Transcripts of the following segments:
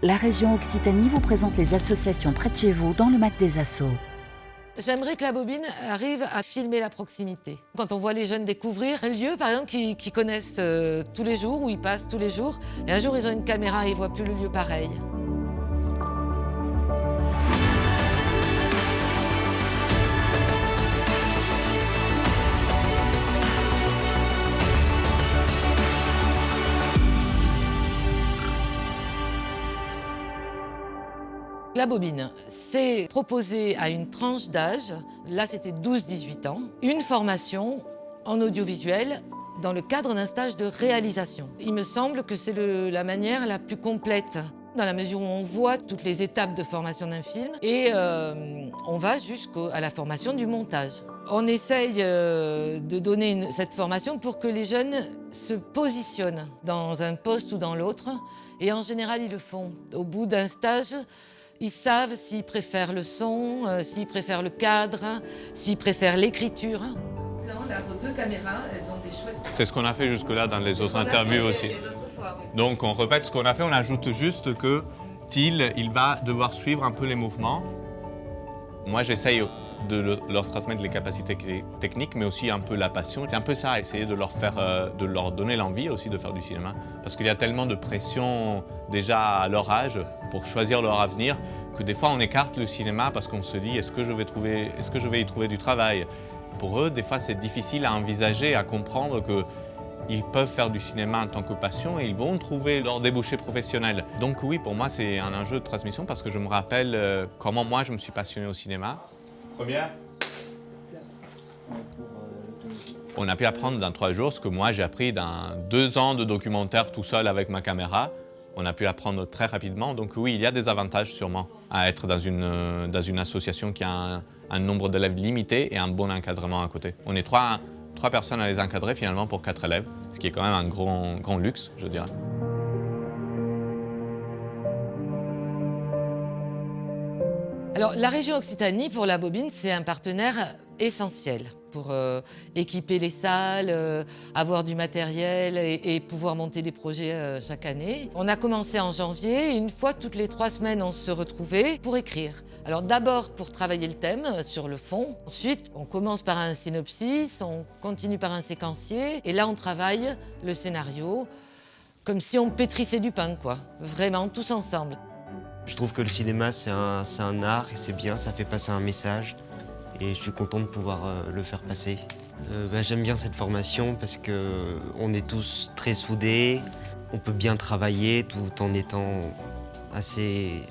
La région Occitanie vous présente les associations près de chez vous dans le MAC des Assos. J'aimerais que la bobine arrive à filmer la proximité. Quand on voit les jeunes découvrir un lieu, par exemple, qu'ils connaissent tous les jours, où ils passent tous les jours, et un jour ils ont une caméra et ils ne voient plus le lieu pareil. La bobine, c'est proposer à une tranche d'âge, là c'était 12-18 ans, une formation en audiovisuel dans le cadre d'un stage de réalisation. Il me semble que c'est la manière la plus complète, dans la mesure où on voit toutes les étapes de formation d'un film et on va jusqu'à la formation du montage. On essaye de donner cette formation pour que les jeunes se positionnent dans un poste ou dans l'autre et en général ils le font. Au bout d'un stage, ils savent s'ils préfèrent le son, s'ils préfèrent le cadre, s'ils préfèrent l'écriture. Là, on a vos deux caméras, elles ont des chouettes... C'est ce qu'on a fait jusque-là dans les autres interviews aussi. Donc on répète ce qu'on a fait, on ajoute juste que Thiel, il va devoir suivre un peu les mouvements. Moi, j'essaye de leur transmettre les capacités techniques, mais aussi un peu la passion. C'est un peu ça, essayer de leur donner l'envie aussi de faire du cinéma. Parce qu'il y a tellement de pression déjà à leur âge pour choisir leur avenir que des fois on écarte le cinéma parce qu'on se dit est-ce que je vais y trouver du travail? Pour eux, des fois, c'est difficile à envisager, à comprendre qu'ils peuvent faire du cinéma en tant que passion et ils vont trouver leur débouché professionnel. Donc oui, pour moi, c'est un enjeu de transmission parce que je me rappelle comment moi, je me suis passionné au cinéma. Première. On a pu apprendre dans 3 jours ce que moi, j'ai appris dans 2 ans de documentaire tout seul avec ma caméra. On a pu apprendre très rapidement. Donc oui, il y a des avantages sûrement à être dans une association qui a un nombre d'élèves limité et un bon encadrement à côté. On est 3 personnes à les encadrer finalement pour 4 élèves, ce qui est quand même un grand luxe, je dirais. Alors, la région Occitanie, pour la bobine, c'est un partenaire essentiel pour équiper les salles, avoir du matériel et pouvoir monter des projets chaque année. On a commencé en janvier et une fois toutes les 3 semaines, on se retrouvait pour écrire. Alors d'abord pour travailler le thème sur le fond. Ensuite, on commence par un synopsis, on continue par un séquencier et là, on travaille le scénario comme si on pétrissait du pain, quoi. Vraiment, tous ensemble. Je trouve que le cinéma, c'est un art et c'est bien, ça fait passer un message. Et je suis content de pouvoir le faire passer. J'aime bien cette formation parce qu'on est tous très soudés, on peut bien travailler tout en étant assez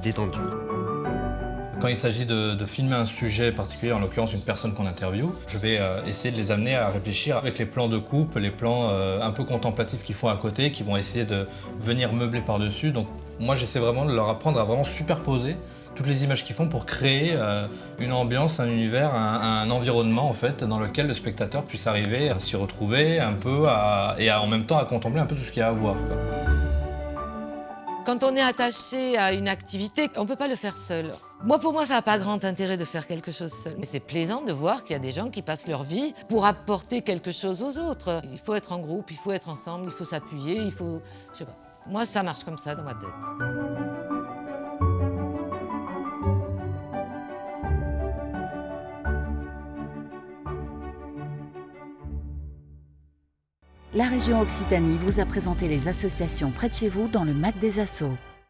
détendus. Quand il s'agit de filmer un sujet particulier, en l'occurrence une personne qu'on interviewe, je vais essayer de les amener à réfléchir avec les plans de coupe, les plans un peu contemplatifs qu'ils font à côté, qui vont essayer de venir meubler par-dessus. Donc moi j'essaie vraiment de leur apprendre à vraiment superposer toutes les images qu'ils font pour créer une ambiance, un univers, un environnement en fait, dans lequel le spectateur puisse arriver à s'y retrouver un peu et en même temps à contempler un peu tout ce qu'il y a à voir, quoi. Quand on est attaché à une activité, on ne peut pas le faire seul. Pour moi, ça n'a pas grand intérêt de faire quelque chose seul. Mais c'est plaisant de voir qu'il y a des gens qui passent leur vie pour apporter quelque chose aux autres. Il faut être en groupe, il faut être ensemble, il faut s'appuyer, il faut... Je sais pas. Moi, ça marche comme ça dans ma tête. La région Occitanie vous a présenté les associations près de chez vous dans le MAC des Assos.